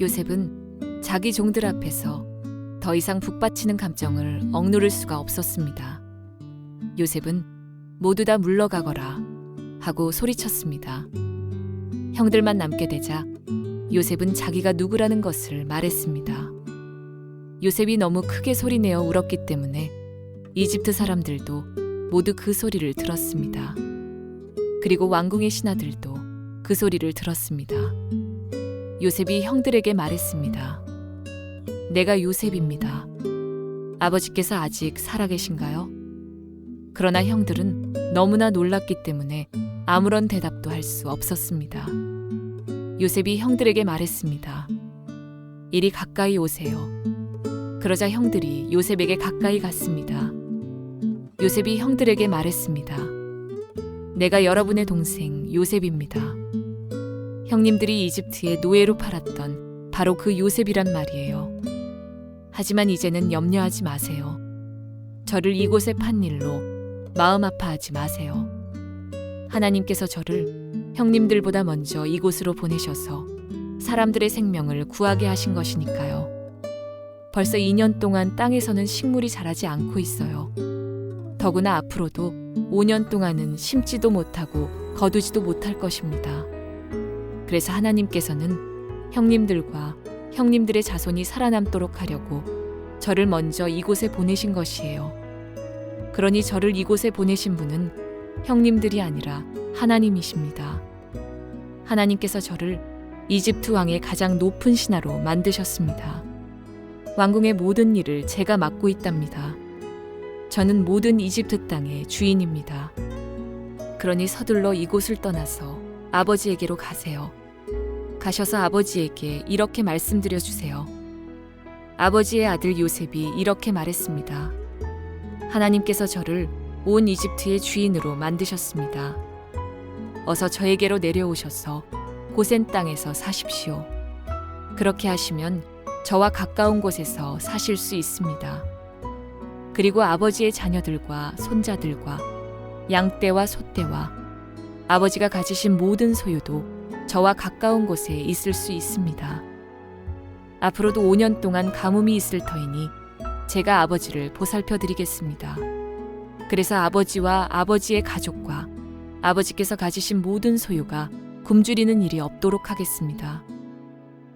요셉은 자기 종들 앞에서 더 이상 북받치는 감정을 억누를 수가 없었습니다. 요셉은 모두 다 물러가거라 하고 소리쳤습니다. 형들만 남게 되자 요셉은 자기가 누구라는 것을 말했습니다. 요셉이 너무 크게 소리내어 울었기 때문에 이집트 사람들도 모두 그 소리를 들었습니다. 그리고 왕궁의 신하들도 그 소리를 들었습니다. 요셉이 형들에게 말했습니다. 내가 요셉입니다. 아버지께서 아직 살아계신가요? 그러나 형들은 너무나 놀랐기 때문에 아무런 대답도 할 수 없었습니다. 요셉이 형들에게 말했습니다. 이리 가까이 오세요. 그러자 형들이 요셉에게 가까이 갔습니다. 요셉이 형들에게 말했습니다. 내가 여러분의 동생 요셉입니다. 형님들이 이집트에 노예로 팔았던 바로 그 요셉이란 말이에요. 하지만 이제는 염려하지 마세요. 저를 이곳에 판 일로 마음 아파하지 마세요. 하나님께서 저를 형님들보다 먼저 이곳으로 보내셔서 사람들의 생명을 구하게 하신 것이니까요. 벌써 2년 동안 땅에서는 식물이 자라지 않고 있어요. 더구나 앞으로도 5년 동안은 심지도 못하고 거두지도 못할 것입니다. 그래서 하나님께서는 형님들과 형님들의 자손이 살아남도록 하려고 저를 먼저 이곳에 보내신 것이에요. 그러니 저를 이곳에 보내신 분은 형님들이 아니라 하나님이십니다. 하나님께서 저를 이집트 왕의 가장 높은 신하로 만드셨습니다. 왕궁의 모든 일을 제가 맡고 있답니다. 저는 모든 이집트 땅의 주인입니다. 그러니 서둘러 이곳을 떠나서 아버지에게로 가세요. 가셔서 아버지에게 이렇게 말씀드려 주세요. 아버지의 아들 요셉이 이렇게 말했습니다. 하나님께서 저를 온 이집트의 주인으로 만드셨습니다. 어서 저에게로 내려오셔서 고센 땅에서 사십시오. 그렇게 하시면 저와 가까운 곳에서 사실 수 있습니다. 그리고 아버지의 자녀들과 손자들과 양떼와 소떼와 아버지가 가지신 모든 소유도 저와 가까운 곳에 있을 수 있습니다. 앞으로도 5년 동안 가뭄이 있을 터이니 제가 아버지를 보살펴 드리겠습니다. 그래서 아버지와 아버지의 가족과 아버지께서 가지신 모든 소유가 굶주리는 일이 없도록 하겠습니다.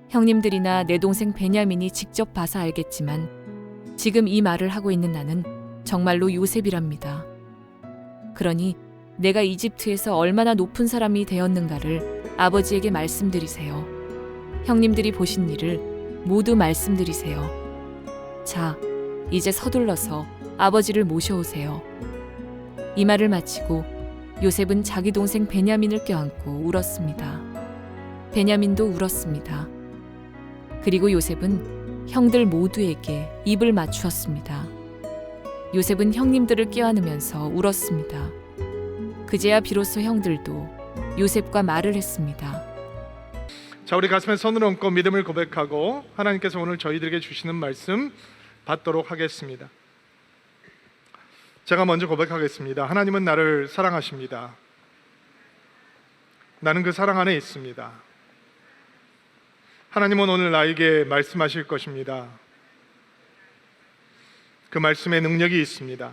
형님들이나 내 동생 베냐민이 직접 봐서 알겠지만 지금 이 말을 하고 있는 나는 정말로 요셉이랍니다. 그러니 내가 이집트에서 얼마나 높은 사람이 되었는가를 아버지에게 말씀드리세요. 형님들이 보신 일을 모두 말씀드리세요. 자, 이제 서둘러서 아버지를 모셔오세요. 이 말을 마치고 요셉은 자기 동생 베냐민을 껴안고 울었습니다. 베냐민도 울었습니다. 그리고 요셉은 형들 모두에게 입을 맞추었습니다. 요셉은 형님들을 껴안으면서 울었습니다. 그제야 비로소 형들도 요셉과 말을 했습니다. 자, 우리 가슴에 손을 얹고 믿음을 고백하고 하나님께서 오늘 저희들에게 주시는 말씀 받도록 하겠습니다. 제가 먼저 고백하겠습니다. 하나님은 나를 사랑하십니다. 나는 그 사랑 안에 있습니다. 하나님은 오늘 나에게 말씀하실 것입니다. 그 말씀에 능력이 있습니다.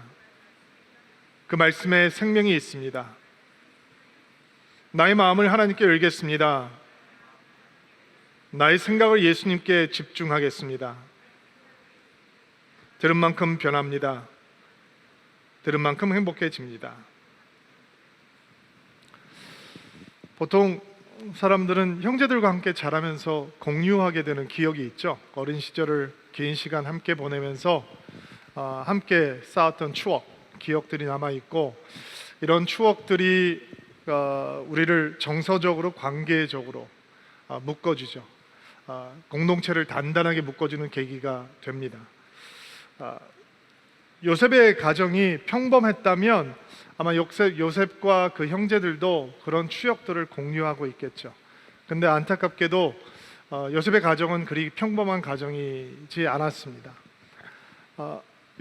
그 말씀에 생명이 있습니다. 나의 마음을 하나님께 열겠습니다. 나의 생각을 예수님께 집중하겠습니다. 들은 만큼 변합니다. 들은 만큼 행복해집니다. 보통 사람들은 형제들과 함께 자라면서 공유하게 되는 기억이 있죠. 어린 시절을 긴 시간 함께 보내면서 함께 쌓았던 추억, 기억들이 남아있고 이런 추억들이 우리를 정서적으로, 관계적으로 묶어주죠. 공동체를 단단하게 묶어주는 계기가 됩니다. 요셉의 가정이 평범했다면 아마 요셉과 그 형제들도 그런 추억들을 공유하고 있겠죠. 근데 안타깝게도 요셉의 가정은 그리 평범한 가정이지 않았습니다.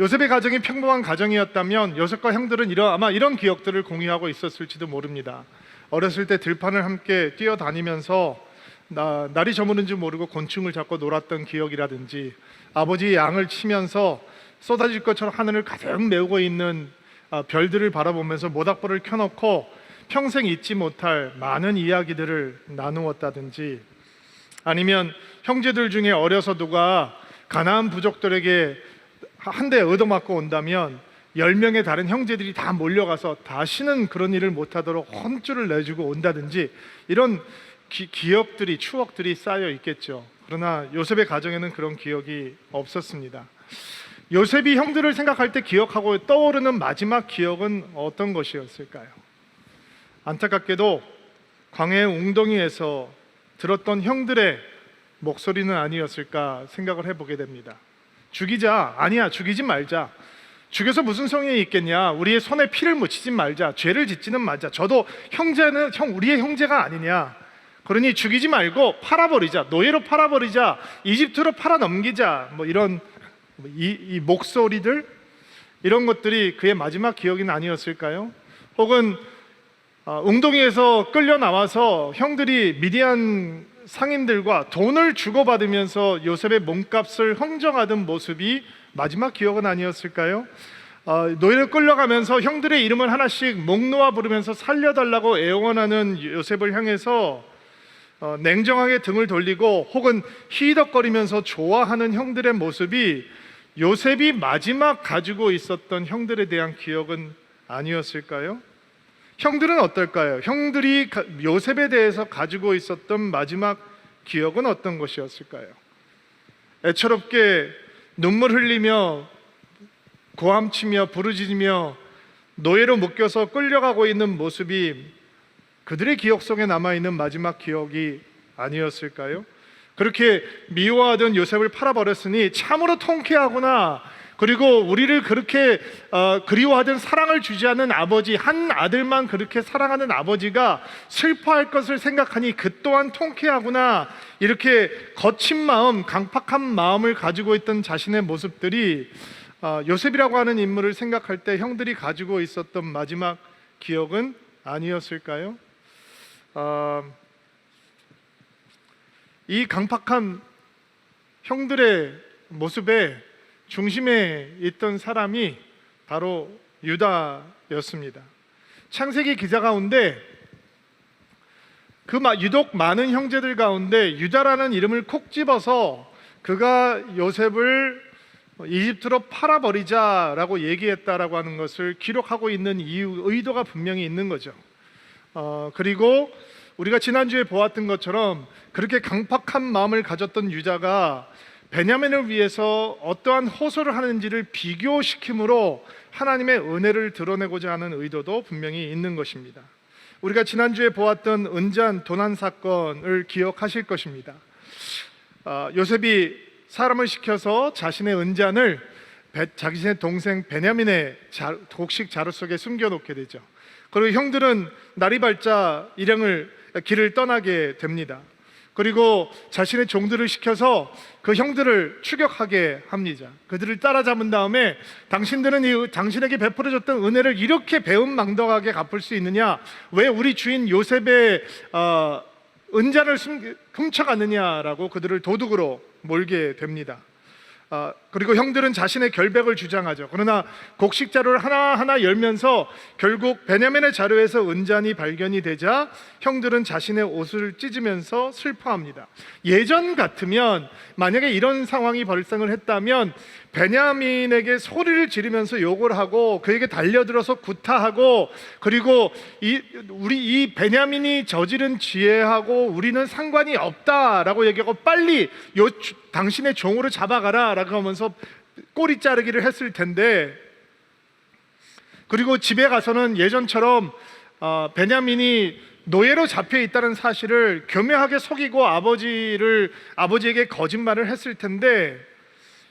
요셉의 가정이 평범한 가정이었다면 요셉과 형들은 아마 이런 기억들을 공유하고 있었을지도 모릅니다. 어렸을 때 들판을 함께 뛰어다니면서 날이 저무는지 모르고 곤충을 잡고 놀았던 기억이라든지, 아버지 양을 치면서 쏟아질 것처럼 하늘을 가득 메우고 있는 별들을 바라보면서 모닥불을 켜놓고 평생 잊지 못할 많은 이야기들을 나누었다든지, 아니면 형제들 중에 어려서 누가 가나안 부족들에게 한 대 얻어맞고 온다면 10명의 다른 형제들이 다 몰려가서 다시는 그런 일을 못하도록 혼쭐을 내주고 온다든지, 이런 기억들이, 추억들이 쌓여 있겠죠. 그러나 요셉의 가정에는 그런 기억이 없었습니다. 요셉이 형들을 생각할 때 기억하고 떠오르는 마지막 기억은 어떤 것이었을까요? 안타깝게도 광야의 웅덩이에서 들었던 형들의 목소리는 아니었을까 생각을 해보게 됩니다. 죽이자, 아니야 죽이지 말자, 죽여서 무슨 소용이 있겠냐, 우리의 손에 피를 묻히지 말자, 죄를 짓지는 말자, 저도 형제는 우리의 형제가 아니냐, 그러니 죽이지 말고 팔아버리자, 노예로 팔아버리자, 이집트로 팔아넘기자, 뭐 이런 이 목소리들, 이런 것들이 그의 마지막 기억이 아니었을까요? 혹은 웅덩이에서 끌려 나와서 형들이 미디안 상인들과 돈을 주고받으면서 요셉의 몸값을 흥정하던 모습이 마지막 기억은 아니었을까요? 노예를 끌려가면서 형들의 이름을 하나씩 목 놓아 부르면서 살려달라고 애원하는 요셉을 향해서 냉정하게 등을 돌리고 혹은 히덕거리면서 좋아하는 형들의 모습이 요셉이 마지막 가지고 있었던 형들에 대한 기억은 아니었을까요? 형들은 어떨까요? 형들이 요셉에 대해서 가지고 있었던 마지막 기억은 어떤 것이었을까요? 애처롭게 눈물 흘리며 고함치며 부르짖으며 노예로 묶여서 끌려가고 있는 모습이 그들의 기억 속에 남아있는 마지막 기억이 아니었을까요? 그렇게 미워하던 요셉을 팔아버렸으니 참으로 통쾌하구나, 그리고 우리를 그렇게 그리워하던, 사랑을 주지 않는 아버지, 한 아들만 그렇게 사랑하는 아버지가 슬퍼할 것을 생각하니 그 또한 통쾌하구나, 이렇게 거친 마음, 강팍한 마음을 가지고 있던 자신의 모습들이 요셉이라고 하는 인물을 생각할 때 형들이 가지고 있었던 마지막 기억은 아니었을까요? 이 강팍한 형들의 모습에 중심에 있던 사람이 바로 유다였습니다. 창세기 기자 가운데 유독 많은 형제들 가운데 유다라는 이름을 콕 집어서 그가 요셉을 이집트로 팔아버리자라고 얘기했다라고 하는 것을 기록하고 있는 이유, 의도가 분명히 있는 거죠. 그리고 우리가 지난주에 보았던 것처럼 그렇게 강팍한 마음을 가졌던 유다가 베냐민을 위해서 어떠한 호소를 하는지를 비교시킴으로 하나님의 은혜를 드러내고자 하는 의도도 분명히 있는 것입니다. 우리가 지난주에 보았던 은잔 도난 사건을 기억하실 것입니다. 요셉이 사람을 시켜서 자신의 은잔을 자신의 동생 베냐민의 곡식 자루 속에 숨겨놓게 되죠. 그리고 형들은 날이 밝자 길을 떠나게 됩니다. 그리고 자신의 종들을 시켜서 그 형들을 추격하게 합니다. 그들을 따라잡은 다음에 당신들은 당신에게 베풀어줬던 은혜를 이렇게 배은망덕하게 갚을 수 있느냐, 왜 우리 주인 요셉의 은잔을 훔쳐갔느냐라고 그들을 도둑으로 몰게 됩니다. 그리고 형들은 자신의 결백을 주장하죠. 그러나 곡식 자루를 하나하나 열면서 결국 베냐민의 자루에서 은잔이 발견이 되자 형들은 자신의 옷을 찢으면서 슬퍼합니다. 예전 같으면, 만약에 이런 상황이 발생을 했다면 베냐민에게 소리를 지르면서 욕을 하고 그에게 달려들어서 구타하고, 그리고 이 베냐민이 저지른 죄하고 우리는 상관이 없다라고 얘기하고 빨리 당신의 종으로 잡아가라 라고 하면서 꼬리 자르기를 했을 텐데, 그리고 집에 가서는 예전처럼 베냐민이 노예로 잡혀 있다는 사실을 교묘하게 속이고 아버지에게 거짓말을 했을 텐데,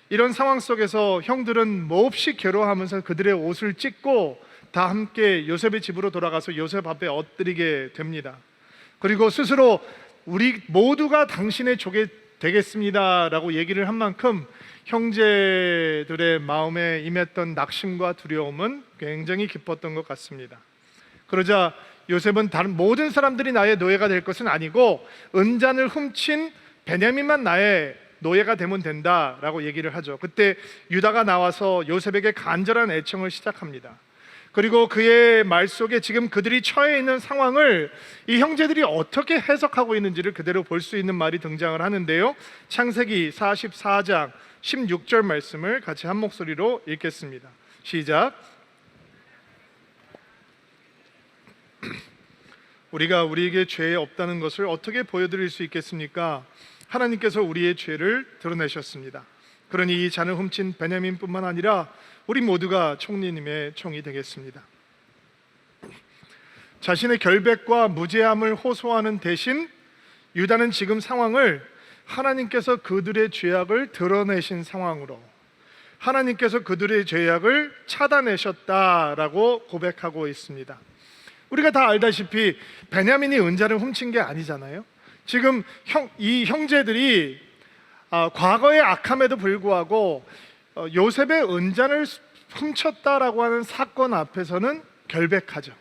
이런 상황 속에서 형들은 몹시 괴로워하면서 그들의 옷을 찢고 다 함께 요셉의 집으로 돌아가서 요셉 앞에 엎드리게 됩니다. 그리고 스스로 우리 모두가 당신의 족이 되겠습니다 라고 얘기를 한 만큼 형제들의 마음에 임했던 낙심과 두려움은 굉장히 깊었던 것 같습니다. 그러자 요셉은 다른 모든 사람들이 나의 노예가 될 것은 아니고 은잔을 훔친 베냐민만 나의 노예가 되면 된다라고 얘기를 하죠. 그때 유다가 나와서 요셉에게 간절한 애청을 시작합니다. 그리고 그의 말 속에 지금 그들이 처해 있는 상황을 이 형제들이 어떻게 해석하고 있는지를 그대로 볼 수 있는 말이 등장을 하는데요. 창세기 44장 16절 말씀을 같이 한 목소리로 읽겠습니다. 시작. 우리가 우리에게 죄 없다는 것을 어떻게 보여드릴 수 있겠습니까? 하나님께서 우리의 죄를 드러내셨습니다. 그러니 이 잔을 훔친 베냐민뿐만 아니라 우리 모두가 총리님의 총이 되겠습니다. 자신의 결백과 무죄함을 호소하는 대신 유다는 지금 상황을 하나님께서 그들의 죄악을 드러내신 상황으로, 하나님께서 그들의 죄악을 차단하셨다라고 고백하고 있습니다. 우리가 다 알다시피 베냐민이 은자를 훔친 게 아니잖아요. 지금 이 형제들이 과거의 악함에도 불구하고 요셉의 은잔을 훔쳤다라고 하는 사건 앞에서는 결백하죠.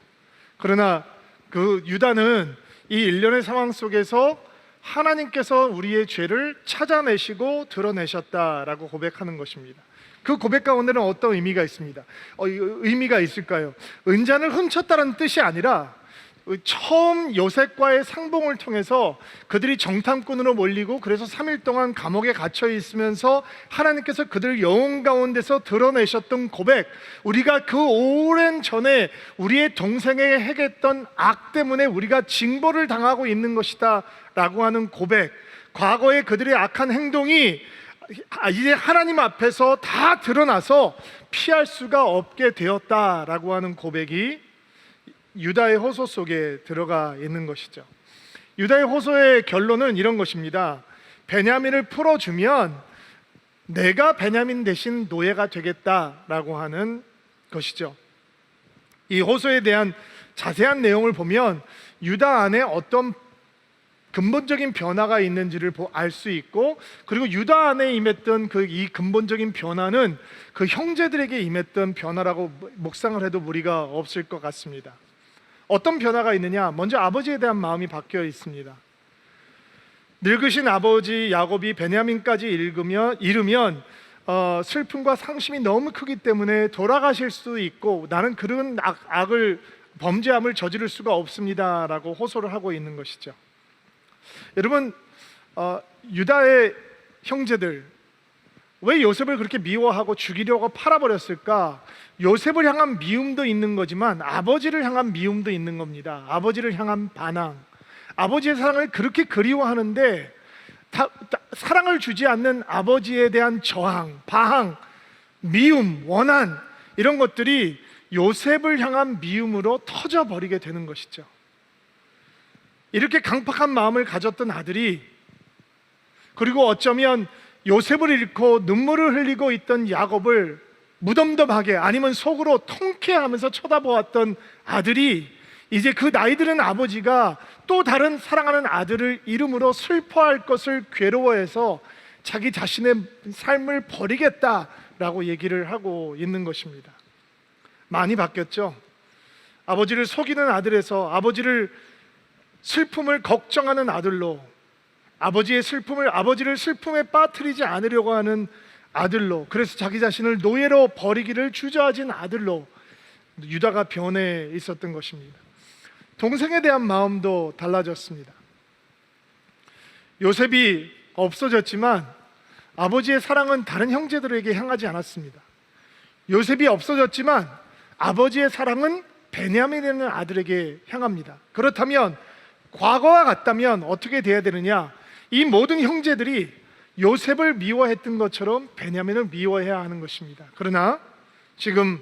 그러나 그 유다는 이 일련의 상황 속에서 하나님께서 우리의 죄를 찾아내시고 드러내셨다라고 고백하는 것입니다. 그 고백 가운데는 어떤 의미가 있습니다. 의미가 있을까요? 은잔을 훔쳤다는 뜻이 아니라 처음 요셉과의 상봉을 통해서 그들이 정탐꾼으로 몰리고 그래서 3일 동안 감옥에 갇혀 있으면서 하나님께서 그들 영혼 가운데서 드러내셨던 고백, 우리가 그 오랜 전에 우리의 동생에게 행했던 악 때문에 우리가 징벌을 당하고 있는 것이다 라고 하는 고백, 과거의 그들의 악한 행동이 이제 하나님 앞에서 다 드러나서 피할 수가 없게 되었다라고 하는 고백이 유다의 호소 속에 들어가 있는 것이죠. 유다의 호소의 결론은 이런 것입니다. 베냐민을 풀어주면 내가 베냐민 대신 노예가 되겠다라고 하는 것이죠. 이 호소에 대한 자세한 내용을 보면 유다 안에 어떤 근본적인 변화가 있는지를 알 수 있고, 그리고 유다 안에 임했던 이 근본적인 변화는 그 형제들에게 임했던 변화라고 묵상을 해도 무리가 없을 것 같습니다. 어떤 변화가 있느냐? 먼저 아버지에 대한 마음이 바뀌어 있습니다. 늙으신 아버지 야곱이 베냐민까지 이르면 슬픔과 상심이 너무 크기 때문에 돌아가실 수도 있고 나는 그런 범죄함을 저지를 수가 없습니다라고 호소를 하고 있는 것이죠. 여러분, 유다의 형제들 왜 요셉을 그렇게 미워하고 죽이려고 팔아버렸을까? 요셉을 향한 미움도 있는 거지만 아버지를 향한 미움도 있는 겁니다. 아버지를 향한 반항, 아버지의 사랑을 그렇게 그리워하는데 사랑을 주지 않는 아버지에 대한 저항, 반항, 미움, 원한, 이런 것들이 요셉을 향한 미움으로 터져버리게 되는 것이죠. 이렇게 강팍한 마음을 가졌던 아들이, 그리고 어쩌면 요셉을 잃고 눈물을 흘리고 있던 야곱을 무덤덤하게 아니면 속으로 통쾌하면서 쳐다보았던 아들이 이제 그 나이 들은 아버지가 또 다른 사랑하는 아들을 잃음으로 슬퍼할 것을 괴로워해서 자기 자신의 삶을 버리겠다라고 얘기를 하고 있는 것입니다. 많이 바뀌었죠. 아버지를 속이는 아들에서 아버지를 슬픔을 걱정하는 아들로, 아버지를 슬픔에 빠뜨리지 않으려고 하는 아들로, 그래서 자기 자신을 노예로 버리기를 주저하진 아들로 유다가 변해 있었던 것입니다. 동생에 대한 마음도 달라졌습니다. 요셉이 없어졌지만 아버지의 사랑은 다른 형제들에게 향하지 않았습니다. 요셉이 없어졌지만 아버지의 사랑은 베냐민이라는 아들에게 향합니다. 그렇다면 과거와 같다면 어떻게 돼야 되느냐? 이 모든 형제들이 요셉을 미워했던 것처럼 베냐민을 미워해야 하는 것입니다. 그러나 지금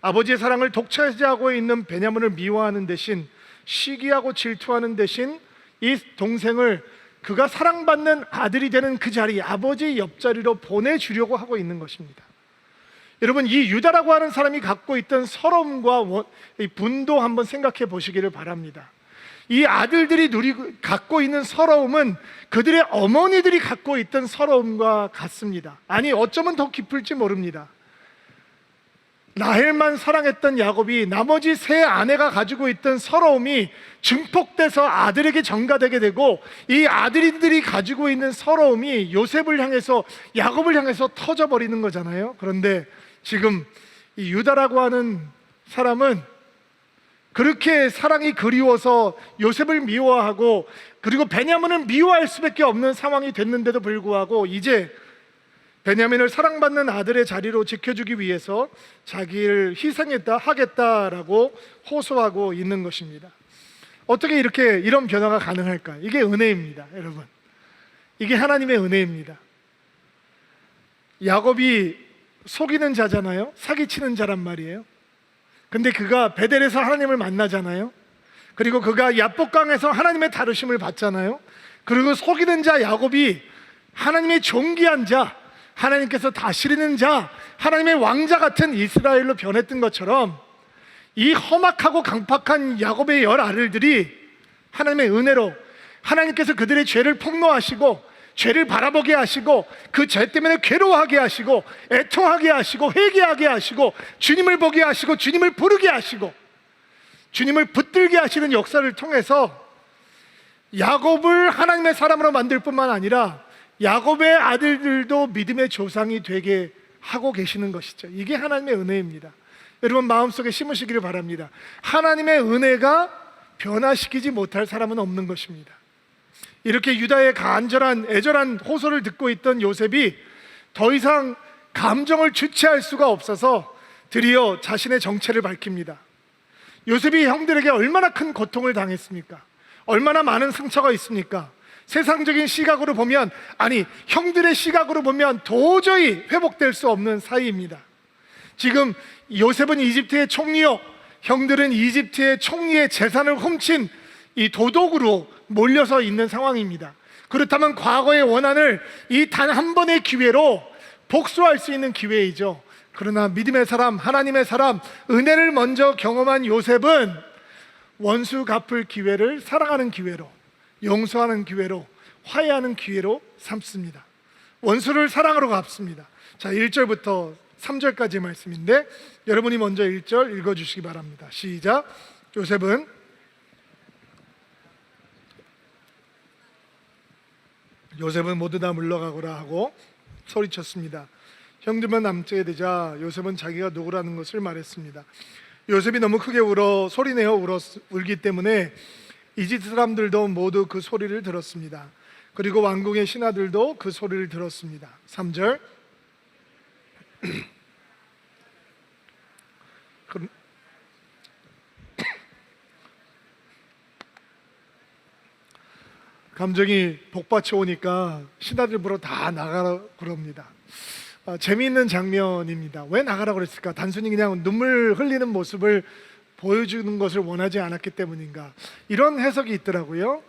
아버지의 사랑을 독차지하고 있는 베냐민을 미워하는 대신, 시기하고 질투하는 대신 이 동생을 그가 사랑받는 아들이 되는 그 자리, 아버지의 옆자리로 보내주려고 하고 있는 것입니다. 여러분, 이 유다라고 하는 사람이 갖고 있던 서러움과 분도 한번 생각해 보시기를 바랍니다. 이 아들들이 갖고 있는 서러움은 그들의 어머니들이 갖고 있던 서러움과 같습니다. 아니, 어쩌면 더 깊을지 모릅니다. 라헬만 사랑했던 야곱이 나머지 세 아내가 가지고 있던 서러움이 증폭돼서 아들에게 전가되게 되고, 이 아들들이 가지고 있는 서러움이 요셉을 향해서, 야곱을 향해서 터져버리는 거잖아요. 그런데 지금 이 유다라고 하는 사람은 그렇게 사랑이 그리워서 요셉을 미워하고, 그리고 베냐민을 미워할 수밖에 없는 상황이 됐는데도 불구하고 이제 베냐민을 사랑받는 아들의 자리로 지켜주기 위해서 자기를 하겠다라고 호소하고 있는 것입니다. 어떻게 이런 변화가 가능할까? 이게 은혜입니다, 여러분. 이게 하나님의 은혜입니다. 야곱이 속이는 자잖아요. 사기치는 자란 말이에요. 근데 그가 베델에서 하나님을 만나잖아요. 그리고 그가 야복강에서 하나님의 다루심을 받잖아요. 그리고 속이는 자 야곱이 하나님의 존귀한 자, 하나님께서 다스리는 자, 하나님의 왕자 같은 이스라엘로 변했던 것처럼, 이 험악하고 강팍한 야곱의 10아들들이 하나님의 은혜로 하나님께서 그들의 죄를 폭로하시고 죄를 바라보게 하시고 그 죄 때문에 괴로워하게 하시고 애통하게 하시고 회개하게 하시고 주님을 보게 하시고 주님을 부르게 하시고 주님을 붙들게 하시는 역사를 통해서 야곱을 하나님의 사람으로 만들 뿐만 아니라 야곱의 아들들도 믿음의 조상이 되게 하고 계시는 것이죠. 이게 하나님의 은혜입니다. 여러분 마음속에 심으시기를 바랍니다. 하나님의 은혜가 변화시키지 못할 사람은 없는 것입니다. 이렇게 유다의 간절한 애절한 호소를 듣고 있던 요셉이 더 이상 감정을 주체할 수가 없어서 드디어 자신의 정체를 밝힙니다. 요셉이 형들에게 얼마나 큰 고통을 당했습니까? 얼마나 많은 상처가 있습니까? 세상적인 시각으로 보면, 아니 형들의 시각으로 보면 도저히 회복될 수 없는 사이입니다. 지금 요셉은 이집트의 총리요, 형들은 이집트의 총리의 재산을 훔친 이 도둑으로 몰려서 있는 상황입니다. 그렇다면 과거의 원한을 이 단 한 번의 기회로 복수할 수 있는 기회이죠. 그러나 믿음의 사람, 하나님의 사람, 은혜를 먼저 경험한 요셉은 원수 갚을 기회를 사랑하는 기회로, 용서하는 기회로, 화해하는 기회로 삼습니다. 원수를 사랑으로 갚습니다. 자, 1절부터 3절까지 말씀인데 여러분이 먼저 1절 읽어주시기 바랍니다. 시작. 요셉은 모두 다 물러가거라 하고 소리쳤습니다. 형들만 남게 되자 요셉은 자기가 누구라는 것을 말했습니다. 요셉이 너무 크게 소리내어 울기 때문에 이집트 사람들도 모두 그 소리를 들었습니다. 그리고 왕궁의 신하들도 그 소리를 들었습니다. 3절. 감정이 복받쳐 오니까 신하들 보러 다 나가라 그럽니다. 재미있는 장면입니다. 왜 나가라 그랬을까? 단순히 그냥 눈물 흘리는 모습을 보여주는 것을 원하지 않았기 때문인가? 이런 해석이 있더라고요.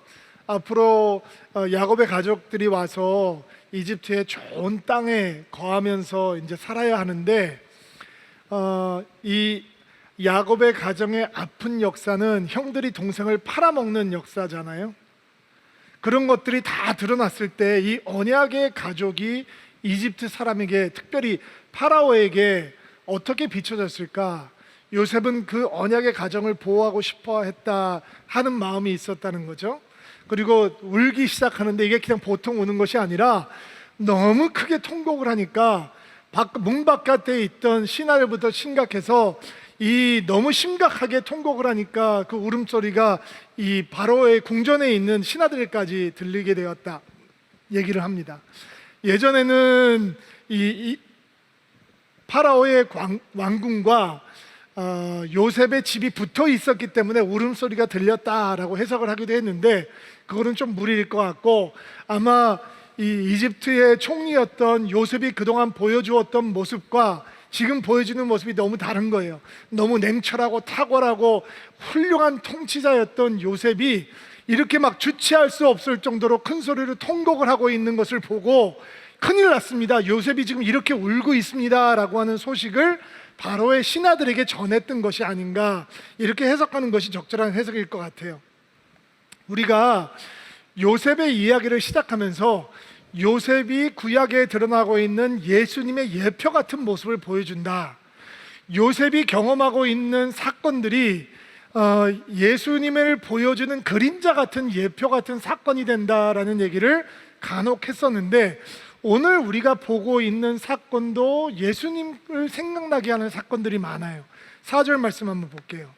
앞으로 야곱의 가족들이 와서 이집트의 좋은 땅에 거하면서 이제 살아야 하는데, 이 야곱의 가정의 아픈 역사는 형들이 동생을 팔아먹는 역사잖아요. 그런 것들이 다 드러났을 때 이 언약의 가족이 이집트 사람에게, 특별히 파라오에게 어떻게 비춰졌을까? 요셉은 그 언약의 가정을 보호하고 싶어 했다 하는 마음이 있었다는 거죠. 그리고 울기 시작하는데 이게 그냥 보통 우는 것이 아니라 너무 크게 통곡을 하니까 문 바깥에 있던 신하들부터 심각해서 이 너무 심각하게 통곡을 하니까 그 울음소리가 이 바로의 궁전에 있는 신하들까지 들리게 되었다 얘기를 합니다. 예전에는 이 파라오의 왕궁과 요셉의 집이 붙어 있었기 때문에 울음소리가 들렸다라고 해석을 하기도 했는데, 그거는 좀 무리일 것 같고, 아마 이 이집트의 총리였던 요셉이 그동안 보여주었던 모습과 지금 보여주는 모습이 너무 다른 거예요. 너무 냉철하고 탁월하고 훌륭한 통치자였던 요셉이 이렇게 막 주체할 수 없을 정도로 큰 소리로 통곡을 하고 있는 것을 보고 큰일 났습니다, 요셉이 지금 이렇게 울고 있습니다 라고 하는 소식을 바로의 신하들에게 전했던 것이 아닌가, 이렇게 해석하는 것이 적절한 해석일 것 같아요. 우리가 요셉의 이야기를 시작하면서 요셉이 구약에 드러나고 있는 예수님의 예표 같은 모습을 보여준다, 요셉이 경험하고 있는 사건들이 예수님을 보여주는 그림자 같은 예표 같은 사건이 된다라는 얘기를 간혹 했었는데, 오늘 우리가 보고 있는 사건도 예수님을 생각나게 하는 사건들이 많아요. 4절 말씀 한번 볼게요.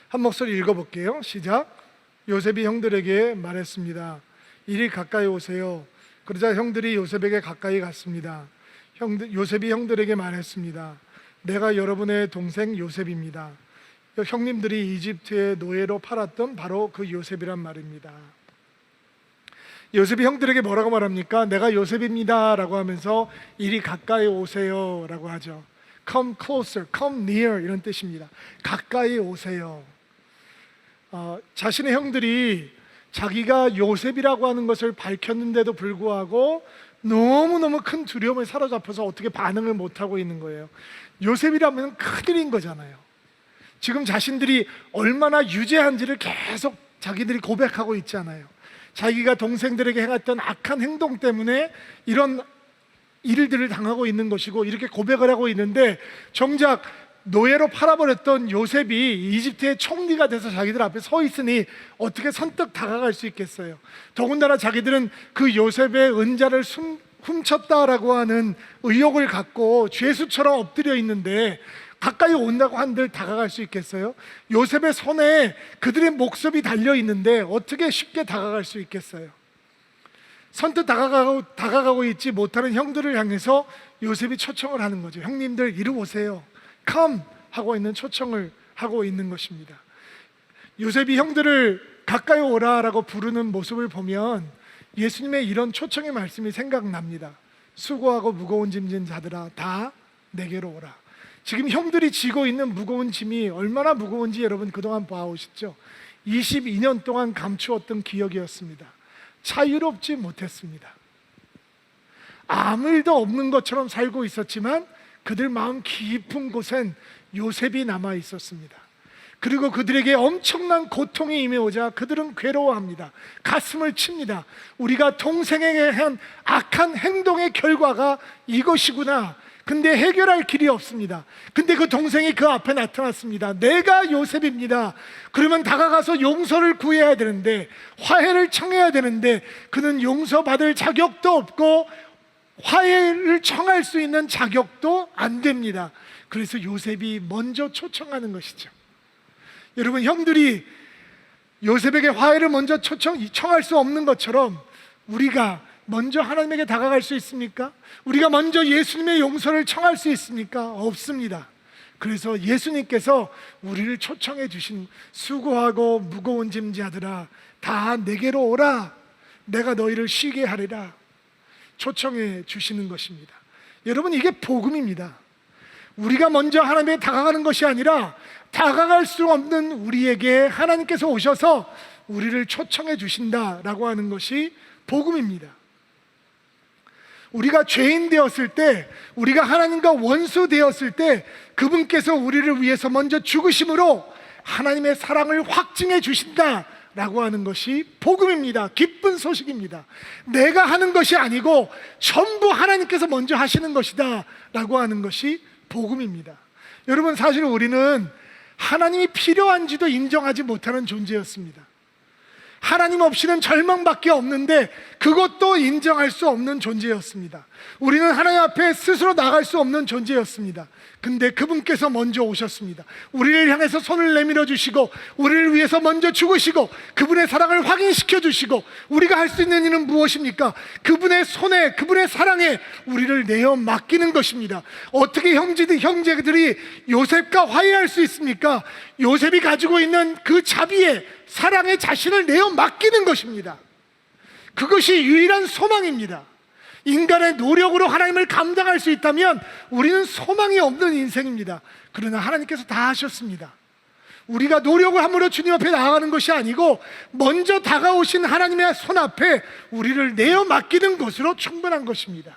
한 목소리 읽어볼게요. 시작. 요셉이 형들에게 말했습니다. 이리 가까이 오세요. 그러자 형들이 요셉에게 가까이 갔습니다. 요셉이 형들에게 말했습니다. 내가 여러분의 동생 요셉입니다. 형님들이 이집트의 노예로 팔았던 바로 그 요셉이란 말입니다. 요셉이 형들에게 뭐라고 말합니까? 내가 요셉입니다 라고 하면서 이리 가까이 오세요 라고 하죠. Come closer, come near 이런 뜻입니다. 가까이 오세요. 자신의 형들이 자기가 요셉이라고 하는 것을 밝혔는데도 불구하고 너무너무 큰 두려움에 사로잡혀서 어떻게 반응을 못하고 있는 거예요. 요셉이라면 큰일인 거잖아요. 지금 자신들이 얼마나 유죄한지를 계속 자기들이 고백하고 있잖아요. 자기가 동생들에게 행했던 악한 행동 때문에 이런 일들을 당하고 있는 것이고 이렇게 고백을 하고 있는데, 정작 노예로 팔아버렸던 요셉이 이집트의 총리가 돼서 자기들 앞에 서 있으니 어떻게 선뜻 다가갈 수 있겠어요. 더군다나 자기들은 그 요셉의 은자를 훔쳤다라고 하는 의혹을 갖고 죄수처럼 엎드려 있는데 가까이 온다고 한들 다가갈 수 있겠어요? 요셉의 손에 그들의 목숨이 달려 있는데 어떻게 쉽게 다가갈 수 있겠어요? 선뜻 다가가고 있지 못하는 형들을 향해서 요셉이 초청을 하는 거죠. 형님들 이리 오세요. Come 하고 있는 초청을 하고 있는 것입니다. 요셉이 형들을 가까이 오라라고 부르는 모습을 보면 예수님의 이런 초청의 말씀이 생각납니다. 수고하고 무거운 짐진 자들아 다 내게로 오라. 지금 형들이 지고 있는 무거운 짐이 얼마나 무거운지 여러분 그동안 봐오셨죠? 22년 동안 감추었던 기억이었습니다. 자유롭지 못했습니다. 아무 일도 없는 것처럼 살고 있었지만 그들 마음 깊은 곳엔 요셉이 남아 있었습니다. 그리고 그들에게 엄청난 고통이 임해오자 그들은 괴로워합니다. 가슴을 칩니다. 우리가 동생에게 한 악한 행동의 결과가 이것이구나. 근데 해결할 길이 없습니다. 근데 그 동생이 그 앞에 나타났습니다. 내가 요셉입니다. 그러면 다가가서 용서를 구해야 되는데, 화해를 청해야 되는데 그는 용서받을 자격도 없고 화해를 청할 수 있는 자격도 안 됩니다. 그래서 요셉이 먼저 초청하는 것이죠. 여러분, 형들이 요셉에게 화해를 먼저 청할 수 없는 것처럼 우리가 먼저 하나님에게 다가갈 수 있습니까? 우리가 먼저 예수님의 용서를 청할 수 있습니까? 없습니다. 그래서 예수님께서 우리를 초청해 주신, 수고하고 무거운 짐자들아 다 내게로 오라. 내가 너희를 쉬게 하리라. 초청해 주시는 것입니다. 여러분, 이게 복음입니다. 우리가 먼저 하나님께 다가가는 것이 아니라 다가갈 수 없는 우리에게 하나님께서 오셔서 우리를 초청해 주신다라고 하는 것이 복음입니다. 우리가 죄인 되었을 때, 우리가 하나님과 원수 되었을 때 그분께서 우리를 위해서 먼저 죽으심으로 하나님의 사랑을 확증해 주신다라고 하는 것이 복음입니다. 기쁜 소식입니다. 내가 하는 것이 아니고 전부 하나님께서 먼저 하시는 것이다 라고 하는 것이 복음입니다. 여러분, 사실 우리는 하나님이 필요한지도 인정하지 못하는 존재였습니다. 하나님 없이는 절망밖에 없는데 그것도 인정할 수 없는 존재였습니다. 우리는 하나님 앞에 스스로 나갈 수 없는 존재였습니다. 근데 그분께서 먼저 오셨습니다. 우리를 향해서 손을 내밀어 주시고 우리를 위해서 먼저 죽으시고 그분의 사랑을 확인시켜 주시고, 우리가 할 수 있는 일은 무엇입니까? 그분의 손에, 그분의 사랑에 우리를 내어 맡기는 것입니다. 어떻게 형제들이 요셉과 화해할 수 있습니까? 요셉이 가지고 있는 그 자비에, 사랑의 자신을 내어 맡기는 것입니다. 그것이 유일한 소망입니다. 인간의 노력으로 하나님을 감당할 수 있다면 우리는 소망이 없는 인생입니다. 그러나 하나님께서 다 하셨습니다. 우리가 노력을 함으로 주님 앞에 나아가는 것이 아니고 먼저 다가오신 하나님의 손 앞에 우리를 내어 맡기는 것으로 충분한 것입니다.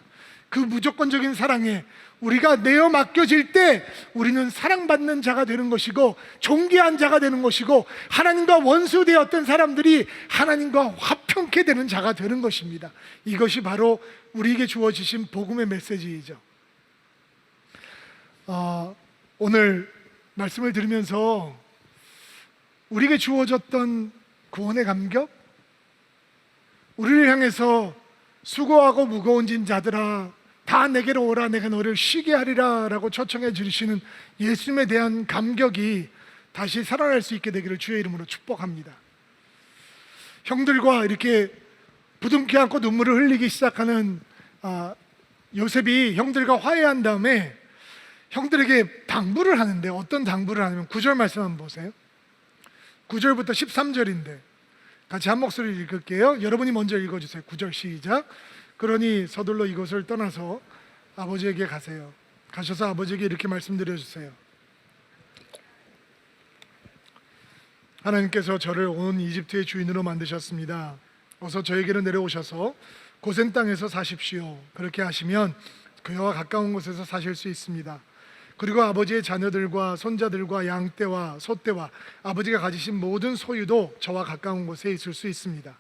그 무조건적인 사랑에 우리가 내어 맡겨질 때 우리는 사랑받는 자가 되는 것이고 존귀한 자가 되는 것이고, 하나님과 원수되었던 사람들이 하나님과 화평케 되는 자가 되는 것입니다. 이것이 바로 우리에게 주어지신 복음의 메시지이죠. 오늘 말씀을 들으면서 우리에게 주어졌던 구원의 감격, 우리를 향해서 수고하고 무거운 짐 자들아 다 내게로 오라 내가 너를 쉬게 하리라 라고 초청해 주시는 예수님에 대한 감격이 다시 살아날 수 있게 되기를 주의 이름으로 축복합니다. 형들과 이렇게 부둥켜 안고 눈물을 흘리기 시작하는 요셉이 형들과 화해한 다음에 형들에게 당부를 하는데, 어떤 당부를 하냐면 9절 말씀 한번 보세요. 9절부터 13절인데 같이 한 목소리를 읽을게요. 여러분이 먼저 읽어주세요. 9절 시작. 그러니 서둘러 이곳을 떠나서 아버지에게 가세요. 가셔서 아버지에게 이렇게 말씀드려주세요. 하나님께서 저를 온 이집트의 주인으로 만드셨습니다. 어서 저에게로 내려오셔서 고센 땅에서 사십시오. 그렇게 하시면 그와 가까운 곳에서 사실 수 있습니다. 그리고 아버지의 자녀들과 손자들과 양떼와 소떼와 아버지가 가지신 모든 소유도 저와 가까운 곳에 있을 수 있습니다.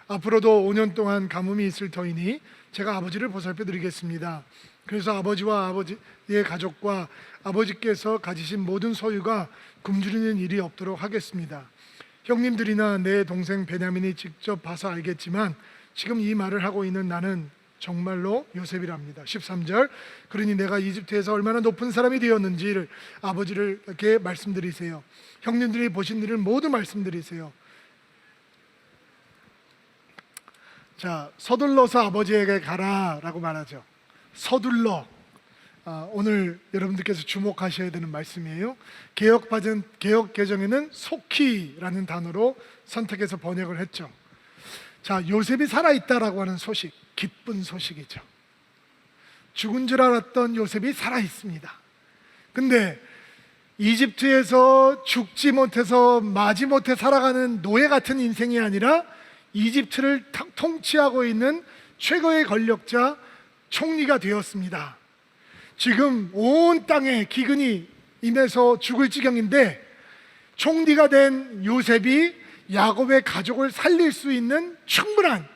앞으로도 5년 동안 가뭄이 있을 터이니 제가 아버지를 보살펴 드리겠습니다. 그래서 아버지와 아버지의 가족과 아버지께서 가지신 모든 소유가 굶주리는 일이 없도록 하겠습니다. 형님들이나 내 동생 베냐민이 직접 봐서 알겠지만 지금 이 말을 하고 있는 나는 정말로 요셉이랍니다. 13절. 그러니 내가 이집트에서 얼마나 높은 사람이 되었는지를 아버지에게 말씀드리세요. 형님들이 보신 일을 모두 말씀드리세요. 자, 서둘러서 아버지에게 가라라고 말하죠. 서둘러. 오늘 여러분들께서 주목하셔야 되는 말씀이에요. 개역 개정에는 속히라는 단어로 선택해서 번역을 했죠. 자, 요셉이 살아있다라고 하는 소식, 기쁜 소식이죠. 죽은 줄 알았던 요셉이 살아있습니다. 근데 이집트에서 죽지 못해서 마지못해 살아가는 노예 같은 인생이 아니라 이집트를 통치하고 있는 최고의 권력자, 총리가 되었습니다. 지금 온 땅에 기근이 임해서 죽을 지경인데 총리가 된 요셉이 야곱의 가족을 살릴 수 있는 충분한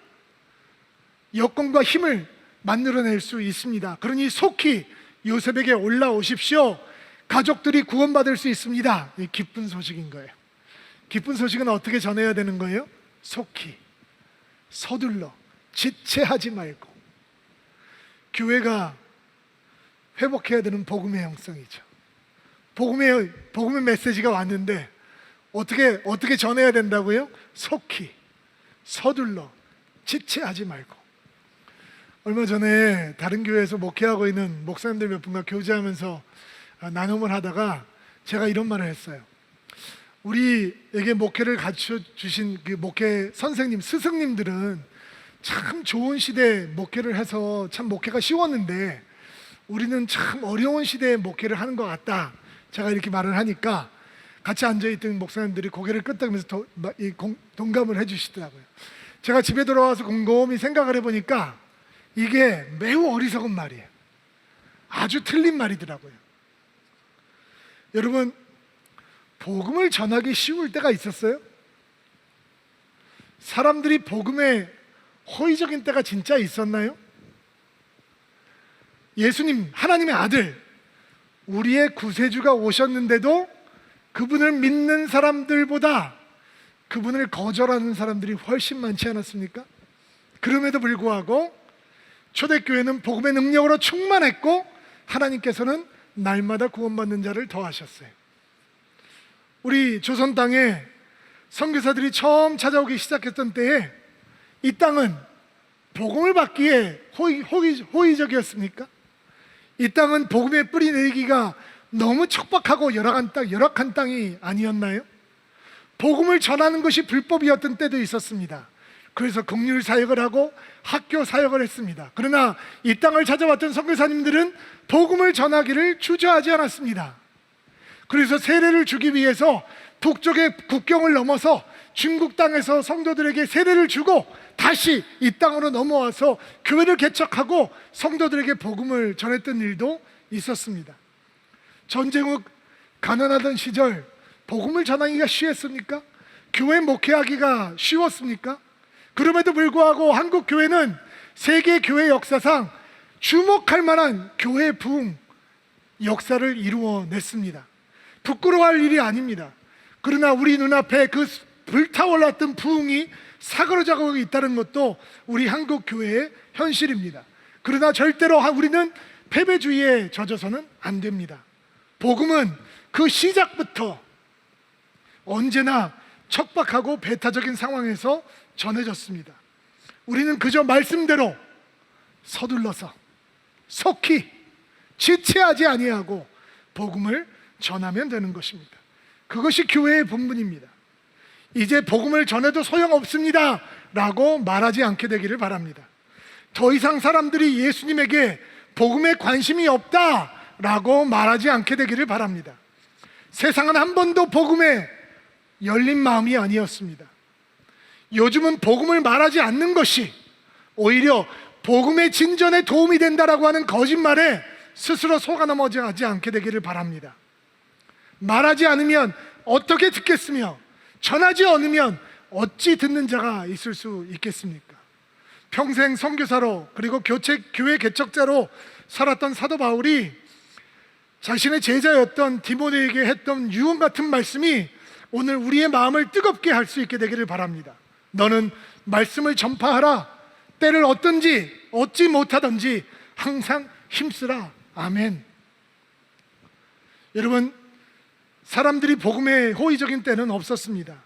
여건과 힘을 만들어낼 수 있습니다. 그러니 속히 요셉에게 올라오십시오. 가족들이 구원받을 수 있습니다. 이 기쁜 소식인 거예요. 기쁜 소식은 어떻게 전해야 되는 거예요? 속히, 서둘러, 지체하지 말고. 교회가 회복해야 되는 복음의 형성이죠. 복음의 메시지가 왔는데 어떻게 전해야 된다고요? 속히, 서둘러, 지체하지 말고. 얼마 전에 다른 교회에서 목회하고 있는 목사님들 몇 분과 교제하면서 나눔을 하다가 제가 이런 말을 했어요. 우리에게 목회를 가르쳐 주신 그 목회 선생님, 스승님들은 참 좋은 시대에 목회를 해서 참 목회가 쉬웠는데 우리는 참 어려운 시대에 목회를 하는 것 같다. 제가 이렇게 말을 하니까 같이 앉아있던 목사님들이 고개를 끄덕이면서 동감을 해주시더라고요. 제가 집에 돌아와서 곰곰이 생각을 해보니까 이게 매우 어리석은 말이에요. 아주 틀린 말이더라고요. 여러분, 복음을 전하기 쉬울 때가 있었어요? 사람들이 복음에 호의적인 때가 진짜 있었나요? 예수님, 하나님의 아들, 우리의 구세주가 오셨는데도 그분을 믿는 사람들보다 그분을 거절하는 사람들이 훨씬 많지 않았습니까? 그럼에도 불구하고 초대교회는 복음의 능력으로 충만했고 하나님께서는 날마다 구원받는 자를 더하셨어요. 우리 조선 땅에 선교사들이 처음 찾아오기 시작했던 때에 이 땅은 복음을 받기에 호의적이었습니까? 이 땅은 복음의 뿌리 내리기가 너무 척박하고 열악한 땅이 아니었나요? 복음을 전하는 것이 불법이었던 때도 있었습니다. 그래서 긍휼 사역을 하고 학교 사역을 했습니다. 그러나 이 땅을 찾아왔던 선교사님들은 복음을 전하기를 주저하지 않았습니다. 그래서 세례를 주기 위해서 북쪽의 국경을 넘어서 중국 땅에서 성도들에게 세례를 주고 다시 이 땅으로 넘어와서 교회를 개척하고 성도들에게 복음을 전했던 일도 있었습니다. 전쟁 후 가난하던 시절 복음을 전하기가 쉬웠습니까? 교회 목회하기가 쉬웠습니까? 그럼에도 불구하고 한국 교회는 세계 교회 역사상 주목할 만한 교회 부흥, 역사를 이루어냈습니다. 부끄러워할 일이 아닙니다. 그러나 우리 눈앞에 그 불타올랐던 부흥이 사그러져가고 있다는 것도 우리 한국 교회의 현실입니다. 그러나 절대로 우리는 패배주의에 젖어서는 안 됩니다. 복음은 그 시작부터 언제나 척박하고 배타적인 상황에서 전해졌습니다. 우리는 그저 말씀대로 서둘러서 속히 지체하지 아니하고 복음을 전하면 되는 것입니다. 그것이 교회의 본분입니다. 이제 복음을 전해도 소용없습니다 라고 말하지 않게 되기를 바랍니다. 더 이상 사람들이 예수님에게 복음에 관심이 없다 라고 말하지 않게 되기를 바랍니다. 세상은 한 번도 복음에 열린 마음이 아니었습니다. 요즘은 복음을 말하지 않는 것이 오히려 복음의 진전에 도움이 된다라고 하는 거짓말에 스스로 속아 넘어가지 않게 되기를 바랍니다. 말하지 않으면 어떻게 듣겠으며 전하지 않으면 어찌 듣는 자가 있을 수 있겠습니까? 평생 선교사로 그리고 교회 개척자로 살았던 사도 바울이 자신의 제자였던 디모데에게 했던 유언 같은 말씀이 오늘 우리의 마음을 뜨겁게 할 수 있게 되기를 바랍니다. 너는 말씀을 전파하라. 때를 얻지 못하든지 항상 힘쓰라. 아멘. 여러분, 사람들이 복음에 호의적인 때는 없었습니다.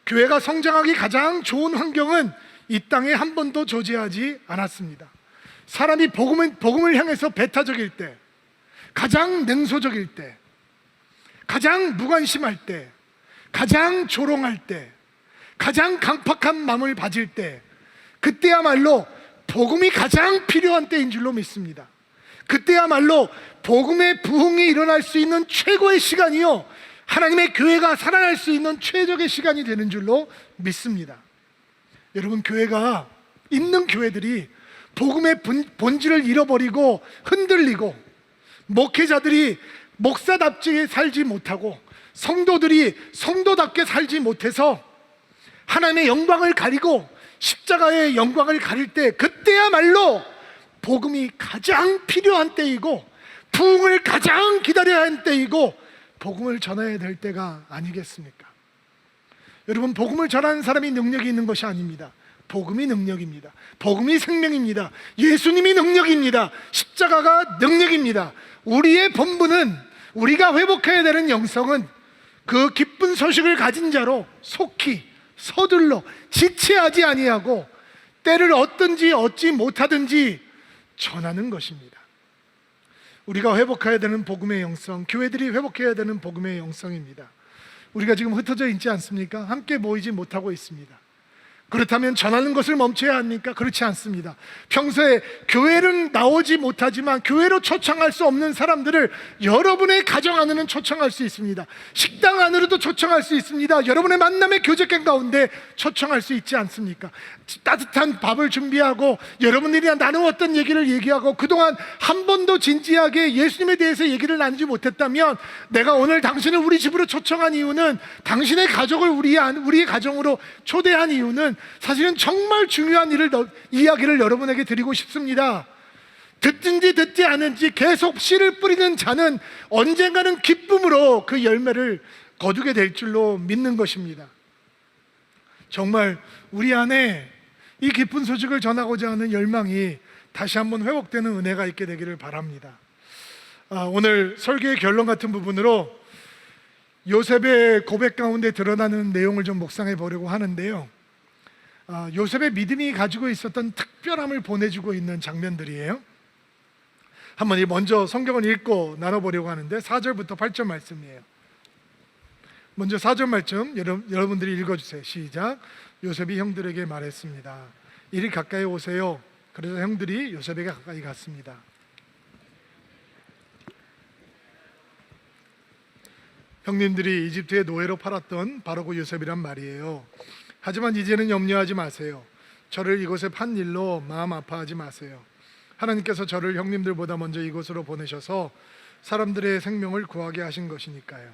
교회가 성장하기 가장 좋은 환경은 이 땅에 한 번도 존재하지 않았습니다. 사람이 복음을 향해서 배타적일 때, 가장 냉소적일 때, 가장 무관심할 때, 가장 조롱할 때, 가장 강팍한 마음을 가질 때, 그때야말로 복음이 가장 필요한 때인 줄로 믿습니다. 그때야말로 복음의 부흥이 일어날 수 있는 최고의 시간이요, 하나님의 교회가 살아날 수 있는 최적의 시간이 되는 줄로 믿습니다. 여러분, 교회가 있는 교회들이 복음의 본질을 잃어버리고 흔들리고, 목회자들이 목사답게 살지 못하고, 성도들이 성도답게 살지 못해서 하나님의 영광을 가리고 십자가의 영광을 가릴 때, 그때야말로 복음이 가장 필요한 때이고 부흥을 가장 기다려야 하는 때이고 복음을 전해야 될 때가 아니겠습니까? 여러분, 복음을 전하는 사람이 능력이 있는 것이 아닙니다. 복음이 능력입니다. 복음이 생명입니다. 예수님이 능력입니다. 십자가가 능력입니다. 우리의 본분은, 우리가 회복해야 되는 영성은 그 기쁜 소식을 가진 자로 속히 서둘러 지체하지 아니하고 때를 얻든지 얻지 못하든지 전하는 것입니다. 우리가 회복해야 되는 복음의 영성, 교회들이 회복해야 되는 복음의 영성입니다. 우리가 지금 흩어져 있지 않습니까? 함께 모이지 못하고 있습니다. 그렇다면 전하는 것을 멈춰야 합니까? 그렇지 않습니다. 평소에 교회는 나오지 못하지만 교회로 초청할 수 없는 사람들을 여러분의 가정 안으로는 초청할 수 있습니다. 식당 안으로도 초청할 수 있습니다. 여러분의 만남의 교제권 가운데 초청할 수 있지 않습니까? 따뜻한 밥을 준비하고 여러분들이 나누었던 얘기를 얘기하고, 그동안 한 번도 진지하게 예수님에 대해서 얘기를 나누지 못했다면, 내가 오늘 당신을 우리 집으로 초청한 이유는, 당신의 가족을 우리의 가정으로 초대한 이유는 사실은 정말 중요한 이야기를 여러분에게 드리고 싶습니다. 듣든지 듣지 않은지 계속 씨를 뿌리는 자는 언젠가는 기쁨으로 그 열매를 거두게 될 줄로 믿는 것입니다. 정말 우리 안에 이 기쁜 소식을 전하고자 하는 열망이 다시 한번 회복되는 은혜가 있게 되기를 바랍니다. 오늘 설교의 결론 같은 부분으로 요셉의 고백 가운데 드러나는 내용을 좀 묵상해 보려고 하는데요, 요셉의 믿음이 가지고 있었던 특별함을 보내주고 있는 장면들이에요. 한번 먼저 성경을 읽고 나눠보려고 하는데 4절부터 8절 말씀이에요. 먼저 4절 말씀 여러분들이 읽어주세요. 시작. 요셉이 형들에게 말했습니다. 이리 가까이 오세요. 그래서 형들이 요셉에게 가까이 갔습니다. 형님들이 이집트의 노예로 팔았던 바로 그 요셉이란 말이에요. 하지만 이제는 염려하지 마세요. 저를 이곳에 판 일로 마음 아파하지 마세요. 하나님께서 저를 형님들보다 먼저 이곳으로 보내셔서 사람들의 생명을 구하게 하신 것이니까요.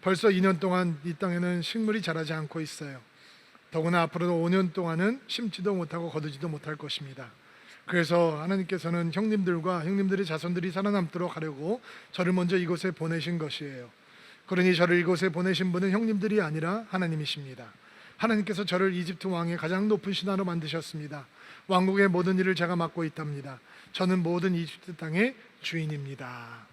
벌써 2년 동안 이 땅에는 식물이 자라지 않고 있어요. 더구나 앞으로도 5년 동안은 심지도 못하고 거두지도 못할 것입니다. 그래서 하나님께서는 형님들과 형님들의 자손들이 살아남도록 하려고 저를 먼저 이곳에 보내신 것이에요. 그러니 저를 이곳에 보내신 분은 형님들이 아니라 하나님이십니다. 하나님께서 저를 이집트 왕의 가장 높은 신하로 만드셨습니다. 왕국의 모든 일을 제가 맡고 있답니다. 저는 모든 이집트 땅의 주인입니다.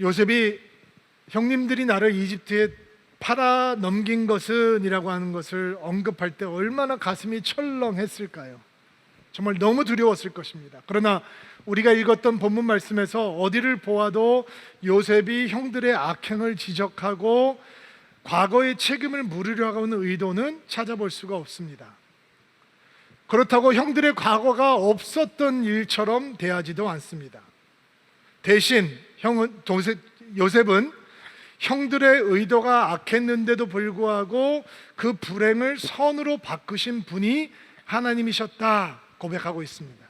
요셉이 형님들이 나를 이집트에 팔아 넘긴 것은 이라고 하는 것을 언급할 때 얼마나 가슴이 철렁했을까요? 정말 너무 두려웠을 것입니다. 그러나 우리가 읽었던 본문 말씀에서 어디를 보아도 요셉이 형들의 악행을 지적하고 과거의 책임을 물으려 하는 의도는 찾아볼 수가 없습니다. 그렇다고 형들의 과거가 없었던 일처럼 대하지도 않습니다. 대신 요셉은 형들의 의도가 악했는데도 불구하고 그 불행을 선으로 바꾸신 분이 하나님이셨다 고백하고 있습니다.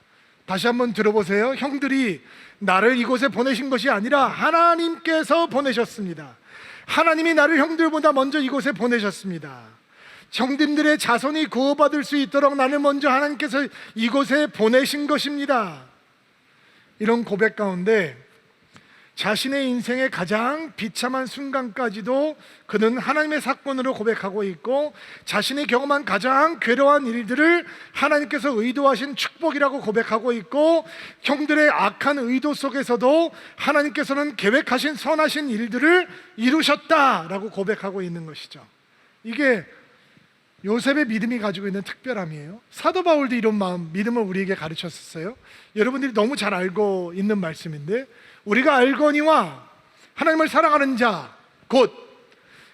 다시 한번 들어보세요. 형들이 나를 이곳에 보내신 것이 아니라 하나님께서 보내셨습니다. 하나님이 나를 형들보다 먼저 이곳에 보내셨습니다. 형님들의 자손이 구원받을 수 있도록 나를 먼저 하나님께서 이곳에 보내신 것입니다. 이런 고백 가운데 자신의 인생의 가장 비참한 순간까지도 그는 하나님의 사건으로 고백하고 있고, 자신이 경험한 가장 괴로운 일들을 하나님께서 의도하신 축복이라고 고백하고 있고, 형들의 악한 의도 속에서도 하나님께서는 계획하신 선하신 일들을 이루셨다라고 고백하고 있는 것이죠. 이게 요셉의 믿음이 가지고 있는 특별함이에요. 사도 바울도 이런 믿음을 우리에게 가르쳤었어요. 여러분들이 너무 잘 알고 있는 말씀인데, 우리가 알거니와 하나님을 사랑하는 자 곧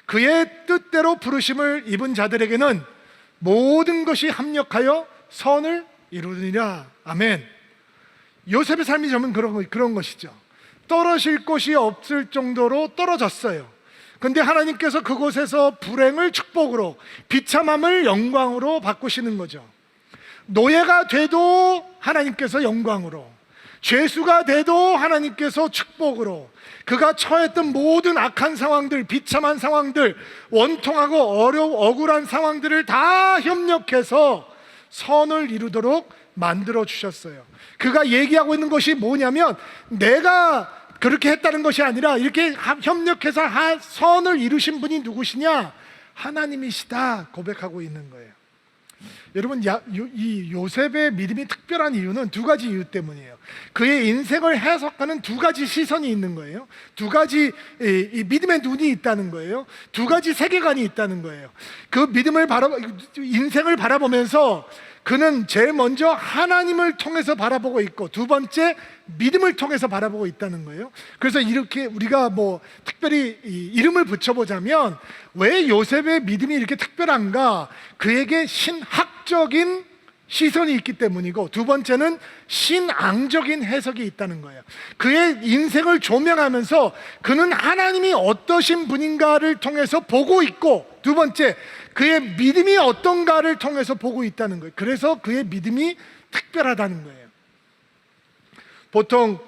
그의 뜻대로 부르심을 입은 자들에게는 모든 것이 합력하여 선을 이루느니라. 아멘. 요셉의 삶이 저는 그런 것이죠. 떨어질 곳이 없을 정도로 떨어졌어요. 근데 하나님께서 그곳에서 불행을 축복으로, 비참함을 영광으로 바꾸시는 거죠. 노예가 돼도 하나님께서 영광으로, 죄수가 돼도 하나님께서 축복으로, 그가 처했던 모든 악한 상황들, 비참한 상황들, 원통하고 억울한 상황들을 다 협력해서 선을 이루도록 만들어 주셨어요. 그가 얘기하고 있는 것이 뭐냐면, 내가 그렇게 했다는 것이 아니라 이렇게 협력해서 선을 이루신 분이 누구시냐? 하나님이시다 고백하고 있는 거예요. 여러분, 이 요셉의 믿음이 특별한 이유는 두 가지 이유 때문이에요. 그의 인생을 해석하는 두 가지 시선이 있는 거예요. 두 가지 이 믿음의 눈이 있다는 거예요. 두 가지 세계관이 있다는 거예요. 그 인생을 바라보면서 그는 제일 먼저 하나님을 통해서 바라보고 있고, 두 번째 믿음을 통해서 바라보고 있다는 거예요. 그래서 이렇게 우리가 특별히 이름을 붙여보자면, 왜 요셉의 믿음이 이렇게 특별한가? 그에게 신학적인 시선이 있기 때문이고, 두 번째는 신앙적인 해석이 있다는 거예요. 그의 인생을 조명하면서 그는 하나님이 어떠신 분인가를 통해서 보고 있고, 두 번째 그의 믿음이 어떤가를 통해서 보고 있다는 거예요. 그래서 그의 믿음이 특별하다는 거예요. 보통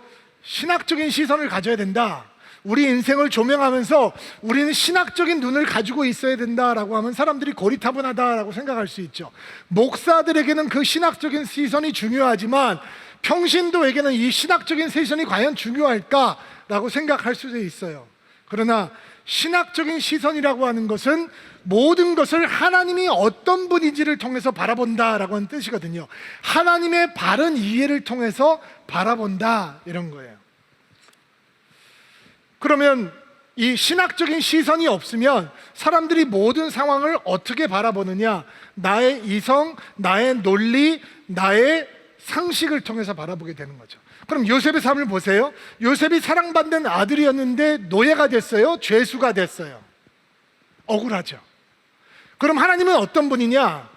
신학적인 시선을 가져야 된다, 우리 인생을 조명하면서 우리는 신학적인 눈을 가지고 있어야 된다라고 하면 사람들이 고리타분하다라고 생각할 수 있죠. 목사들에게는 그 신학적인 시선이 중요하지만 평신도에게는 이 신학적인 시선이 과연 중요할까라고 생각할 수도 있어요. 그러나 신학적인 시선이라고 하는 것은 모든 것을 하나님이 어떤 분인지를 통해서 바라본다라고 하는 뜻이거든요. 하나님의 바른 이해를 통해서 바라본다, 이런 거예요. 그러면 이 신학적인 시선이 없으면 사람들이 모든 상황을 어떻게 바라보느냐? 나의 이성, 나의 논리, 나의 상식을 통해서 바라보게 되는 거죠. 그럼 요셉의 삶을 보세요. 요셉이 사랑받는 아들이었는데 노예가 됐어요? 죄수가 됐어요? 억울하죠. 그럼 하나님은 어떤 분이냐?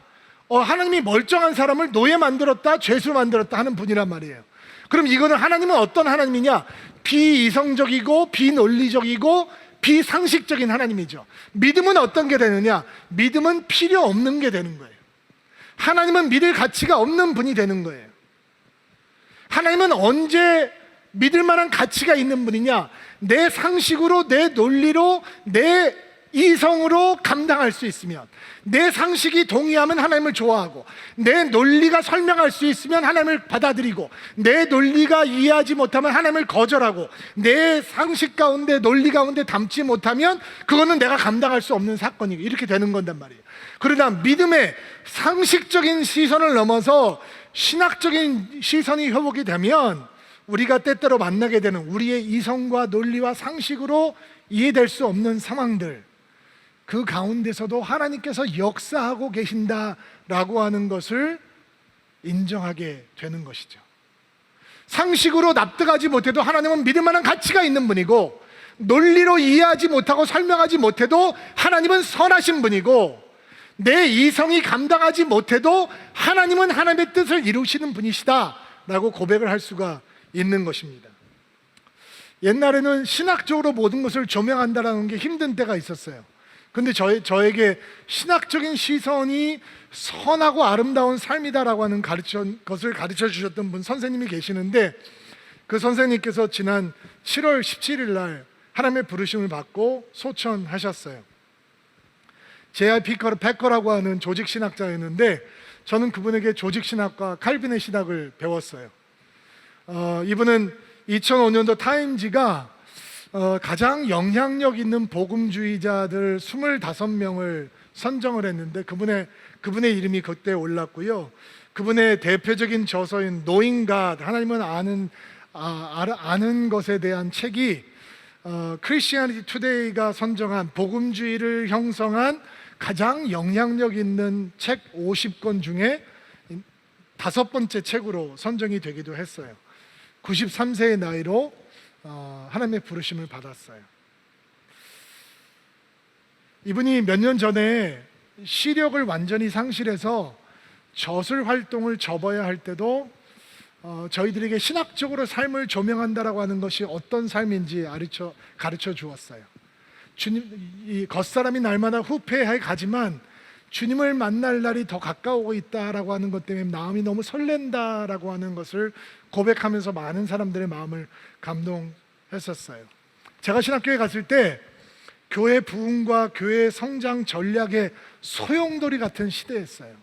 하나님이 멀쩡한 사람을 노예 만들었다, 죄수 만들었다 하는 분이란 말이에요. 그럼 이거는 하나님은 어떤 하나님이냐? 비이성적이고 비논리적이고 비상식적인 하나님이죠. 믿음은 어떤 게 되느냐? 믿음은 필요 없는 게 되는 거예요. 하나님은 믿을 가치가 없는 분이 되는 거예요. 하나님은 언제 믿을 만한 가치가 있는 분이냐? 내 상식으로, 내 논리로, 내 이성으로 감당할 수 있으면, 내 상식이 동의하면 하나님을 좋아하고, 내 논리가 설명할 수 있으면 하나님을 받아들이고, 내 논리가 이해하지 못하면 하나님을 거절하고, 내 상식 가운데 논리 가운데 담지 못하면 그거는 내가 감당할 수 없는 사건이고, 이렇게 되는 건단 말이에요. 그러나 믿음의 상식적인 시선을 넘어서 신학적인 시선이 회복이 되면 우리가 때때로 만나게 되는 우리의 이성과 논리와 상식으로 이해될 수 없는 상황들, 그 가운데서도 하나님께서 역사하고 계신다라고 하는 것을 인정하게 되는 것이죠. 상식으로 납득하지 못해도 하나님은 믿을 만한 가치가 있는 분이고, 논리로 이해하지 못하고 설명하지 못해도 하나님은 선하신 분이고, 내 이성이 감당하지 못해도 하나님은 하나님의 뜻을 이루시는 분이시다라고 고백을 할 수가 있는 것입니다. 옛날에는 신학적으로 모든 것을 조명한다라는 게 힘든 때가 있었어요. 근데 저에게 신학적인 시선이 선하고 아름다운 삶이다라고 하는 것을 가르쳐 주셨던 분, 선생님이 계시는데, 그 선생님께서 지난 7월 17일 날 하나님의 부르심을 받고 소천하셨어요. J.I. 베커라고 하는 조직신학자였는데, 저는 그분에게 조직신학과 칼빈의 신학을 배웠어요. 이분은 2005년도 타임지가 가장 영향력 있는 복음주의자들 25명을 선정을 했는데, 그분의 이름이 그때 올랐고요. 그분의 대표적인 저서인 Knowing God, 하나님은 아는 것에 대한 책이 Christianity Today가 선정한 복음주의를 형성한 가장 영향력 있는 책 50권 중에 5번째 책으로 선정이 되기도 했어요. 93세의 나이로 하나님의 부르심을 받았어요. 이분이 몇 년 전에 시력을 완전히 상실해서 저술 활동을 접어야 할 때도 저희들에게 신학적으로 삶을 조명한다라고 하는 것이 어떤 삶인지 가르쳐 주었어요. 주님, 이 겉사람이 날마다 후패해 가지만 주님을 만날 날이 더 가까우고 있다라고 하는 것 때문에 마음이 너무 설렌다라고 하는 것을 고백하면서 많은 사람들의 마음을 감동했었어요. 제가 신학교에 갔을 때 교회 부흥과 교회 성장 전략의 소용돌이 같은 시대였어요.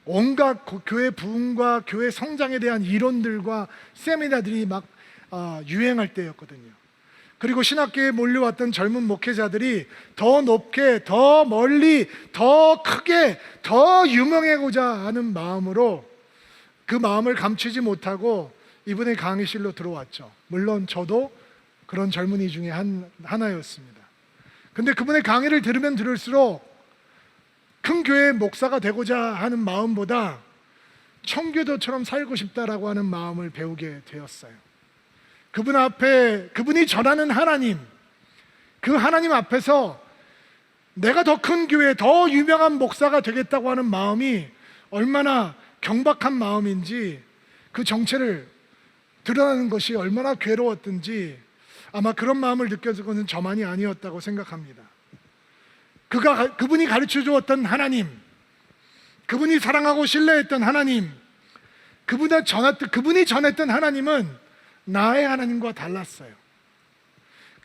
온갖 교회 부흥과 교회 성장에 대한 이론들과 세미나들이 막 유행할 때였거든요. 그리고 신학교에 몰려왔던 젊은 목회자들이 더 높게, 더 멀리, 더 크게, 더 유명해고자 하는 마음으로 그 마음을 감추지 못하고 이분의 강의실로 들어왔죠. 물론 저도 그런 젊은이 중에 하나였습니다. 근데 그분의 강의를 들으면 들을수록 큰 교회의 목사가 되고자 하는 마음보다 청교도처럼 살고 싶다라고 하는 마음을 배우게 되었어요. 그분 앞에, 그분이 전하는 하나님, 그 하나님 앞에서 내가 더 큰 교회, 더 유명한 목사가 되겠다고 하는 마음이 얼마나 경박한 마음인지, 그 정체를 드러나는 것이 얼마나 괴로웠던지 아마 그런 마음을 느껴진 것은 저만이 아니었다고 생각합니다. 그분이 가르쳐 주었던 하나님, 그분이 사랑하고 신뢰했던 하나님, 그분이 전했던 하나님은 나의 하나님과 달랐어요.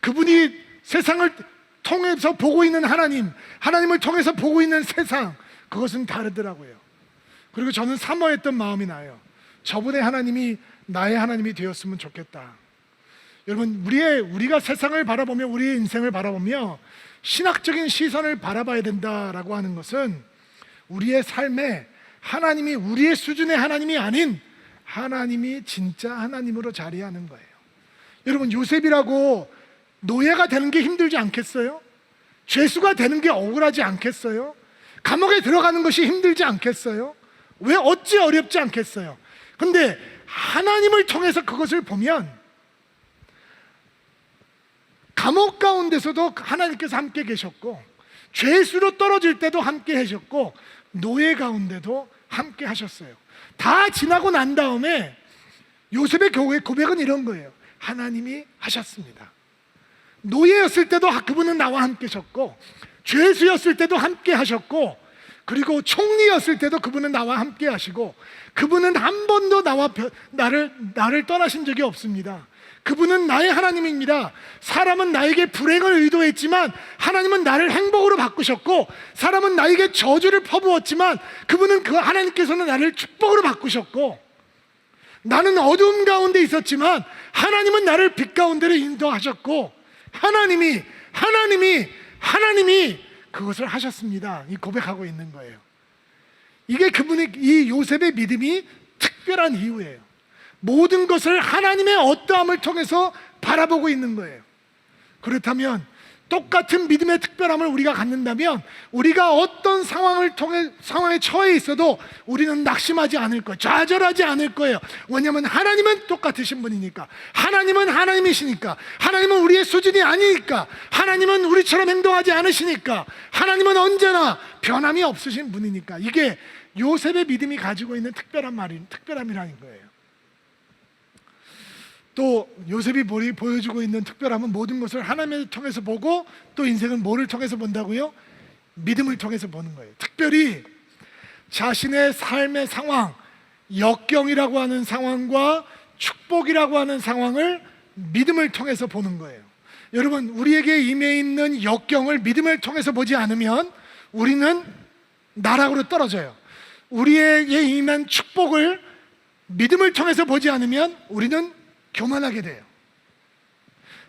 그분이 세상을 통해서 보고 있는 하나님을 통해서 보고 있는 세상, 그것은 다르더라고요. 그리고 저는 사모했던 마음이 나요. 저분의 하나님이 나의 하나님이 되었으면 좋겠다. 여러분, 우리가 세상을 바라보며 우리의 인생을 바라보며 신학적인 시선을 바라봐야 된다라고 하는 것은 우리의 삶에 하나님이 우리의 수준의 하나님이 아닌 하나님이 진짜 하나님으로 자리하는 거예요. 여러분, 요셉이라고 노예가 되는 게 힘들지 않겠어요? 죄수가 되는 게 억울하지 않겠어요? 감옥에 들어가는 것이 힘들지 않겠어요? 왜 어찌 어렵지 않겠어요? 근데 하나님을 통해서 그것을 보면 감옥 가운데서도 하나님께서 함께 계셨고, 죄수로 떨어질 때도 함께 하셨고, 노예 가운데도 함께 하셨어요. 다 지나고 난 다음에 요셉의 고백은 이런 거예요. 하나님이 하셨습니다. 노예였을 때도 그분은 나와 함께 하셨고, 죄수였을 때도 함께 하셨고, 그리고 총리였을 때도 그분은 나와 함께 하시고, 그분은 한 번도 나를 떠나신 적이 없습니다. 그분은 나의 하나님입니다. 사람은 나에게 불행을 의도했지만 하나님은 나를 행복으로 바꾸셨고, 사람은 나에게 저주를 퍼부었지만 그분은 그 하나님께서는 나를 축복으로 바꾸셨고, 나는 어두움 가운데 있었지만 하나님은 나를 빛 가운데로 인도하셨고, 하나님이 그것을 하셨습니다. 이 고백하고 있는 거예요. 이게 이 요셉의 믿음이 특별한 이유예요. 모든 것을 하나님의 어떠함을 통해서 바라보고 있는 거예요. 그렇다면 똑같은 믿음의 특별함을 우리가 갖는다면 우리가 어떤 상황에 처해 있어도 우리는 낙심하지 않을 거예요. 좌절하지 않을 거예요. 왜냐하면 하나님은 똑같으신 분이니까, 하나님은 하나님이시니까, 하나님은 우리의 수준이 아니니까, 하나님은 우리처럼 행동하지 않으시니까, 하나님은 언제나 변함이 없으신 분이니까. 이게 요셉의 믿음이 가지고 있는 특별함이라는 거예요. 또 요셉이 보여주고 있는 특별함은 모든 것을 하나님을 통해서 보고, 또 인생은 뭐를 통해서 본다고요? 믿음을 통해서 보는 거예요. 특별히 자신의 삶의 상황, 역경이라고 하는 상황과 축복이라고 하는 상황을 믿음을 통해서 보는 거예요. 여러분, 우리에게 임해 있는 역경을 믿음을 통해서 보지 않으면 우리는 나락으로 떨어져요. 우리에게 임한 축복을 믿음을 통해서 보지 않으면 우리는 교만하게 돼요.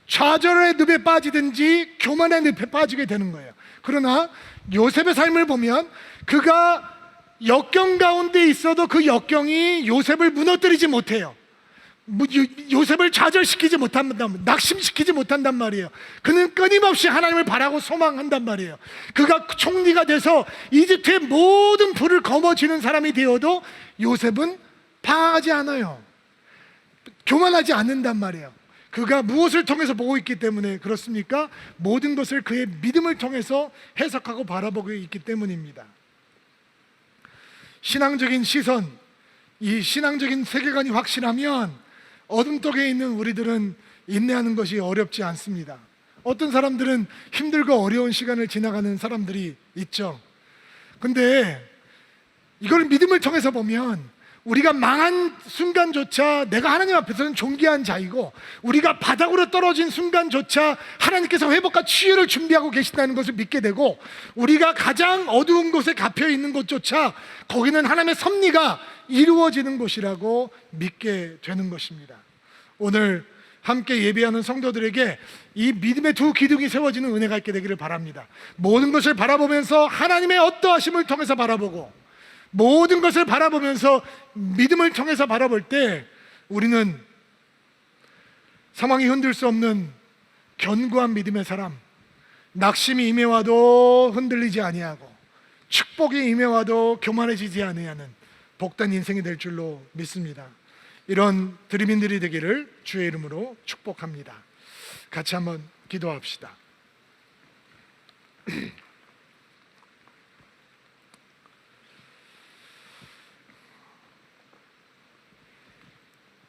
좌절의 늪에 빠지든지 교만의 늪에 빠지게 되는 거예요. 그러나 요셉의 삶을 보면 그가 역경 가운데 있어도 그 역경이 요셉을 무너뜨리지 못해요. 요셉을 좌절시키지 못한단, 낙심시키지 못한단 말이에요. 그는 끊임없이 하나님을 바라고 소망한단 말이에요. 그가 총리가 돼서 이집트의 모든 불을 거머쥐는 사람이 되어도 요셉은 방황하지 않아요. 교만하지 않는단 말이에요. 그가 무엇을 통해서 보고 있기 때문에 그렇습니까? 모든 것을 그의 믿음을 통해서 해석하고 바라보고 있기 때문입니다. 신앙적인 시선, 이 신앙적인 세계관이 확실하면 어둠 속에 있는 우리들은 인내하는 것이 어렵지 않습니다. 어떤 사람들은 힘들고 어려운 시간을 지나가는 사람들이 있죠. 근데 이걸 믿음을 통해서 보면 우리가 망한 순간조차 내가 하나님 앞에서는 존귀한 자이고, 우리가 바닥으로 떨어진 순간조차 하나님께서 회복과 치유를 준비하고 계신다는 것을 믿게 되고, 우리가 가장 어두운 곳에 갇혀 있는 곳조차 거기는 하나님의 섭리가 이루어지는 곳이라고 믿게 되는 것입니다. 오늘 함께 예배하는 성도들에게 이 믿음의 두 기둥이 세워지는 은혜가 있게 되기를 바랍니다. 모든 것을 바라보면서 하나님의 어떠하심을 통해서 바라보고, 모든 것을 바라보면서 믿음을 통해서 바라볼 때 우리는 상황이 흔들 수 없는 견고한 믿음의 사람, 낙심이 임해와도 흔들리지 아니하고 축복이 임해와도 교만해지지 아니하는 복된 인생이 될 줄로 믿습니다. 이런 드림인들이 되기를 주의 이름으로 축복합니다. 같이 한번 기도합시다.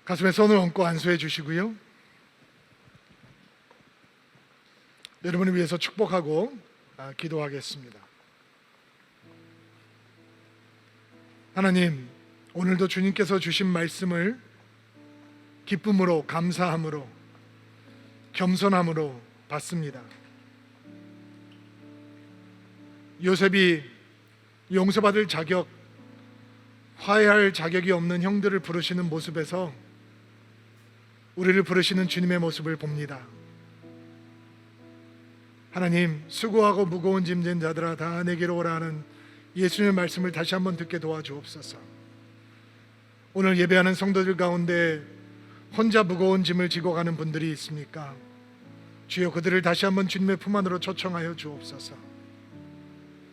가슴에 손을 얹고 안수해 주시고요. 여러분을 위해서 축복하고 기도하겠습니다. 하나님, 오늘도 주님께서 주신 말씀을 기쁨으로, 감사함으로, 겸손함으로 받습니다. 요셉이 용서받을 자격, 화해할 자격이 없는 형들을 부르시는 모습에서 우리를 부르시는 주님의 모습을 봅니다. 하나님, 수고하고 무거운 짐진 자들아 다 내게로 오라 하는 예수님의 말씀을 다시 한번 듣게 도와주옵소서. 오늘 예배하는 성도들 가운데 혼자 무거운 짐을 지고 가는 분들이 있습니까? 주여, 그들을 다시 한번 주님의 품 안으로 초청하여 주옵소서.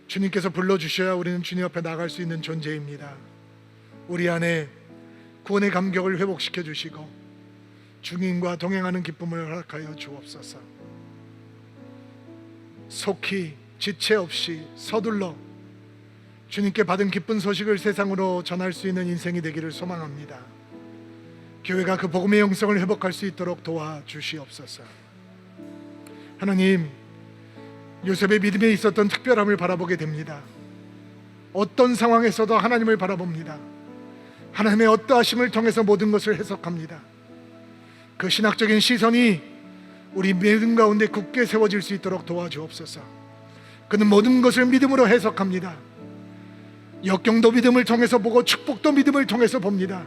주님께서 불러주셔야 우리는 주님 앞에 나갈 수 있는 존재입니다. 우리 안에 구원의 감격을 회복시켜 주시고 주님과 동행하는 기쁨을 허락하여 주옵소서. 속히 지체 없이 서둘러 주님께 받은 기쁜 소식을 세상으로 전할 수 있는 인생이 되기를 소망합니다. 교회가 그 복음의 영성을 회복할 수 있도록 도와주시옵소서. 하나님, 요셉의 믿음에 있었던 특별함을 바라보게 됩니다. 어떤 상황에서도 하나님을 바라봅니다. 하나님의 어떠하심을 통해서 모든 것을 해석합니다. 그 신학적인 시선이 우리 믿음 가운데 굳게 세워질 수 있도록 도와주옵소서. 그는 모든 것을 믿음으로 해석합니다. 역경도 믿음을 통해서 보고 축복도 믿음을 통해서 봅니다.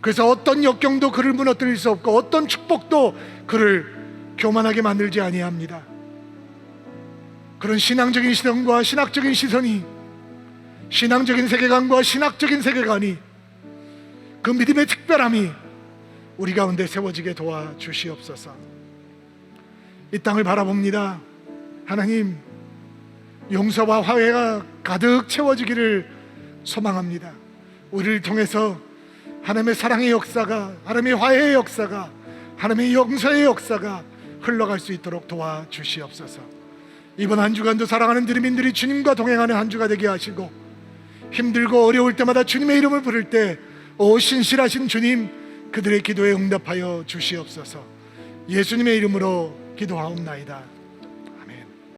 그래서 어떤 역경도 그를 무너뜨릴 수 없고 어떤 축복도 그를 교만하게 만들지 아니합니다. 그런 신앙적인 시선과 신학적인 시선이, 신앙적인 세계관과 신학적인 세계관이, 그 믿음의 특별함이 우리 가운데 세워지게 도와주시옵소서. 이 땅을 바라봅니다. 하나님, 용서와 화해가 가득 채워지기를 소망합니다. 우리를 통해서 하나님의 사랑의 역사가, 하나님의 화해의 역사가, 하나님의 용서의 역사가 흘러갈 수 있도록 도와주시옵소서. 이번 한 주간도 사랑하는 드림인들이 주님과 동행하는 한 주가 되게 하시고, 힘들고 어려울 때마다 주님의 이름을 부를 때 오 신실하신 주님, 그들의 기도에 응답하여 주시옵소서. 예수님의 이름으로 기도하옵나이다.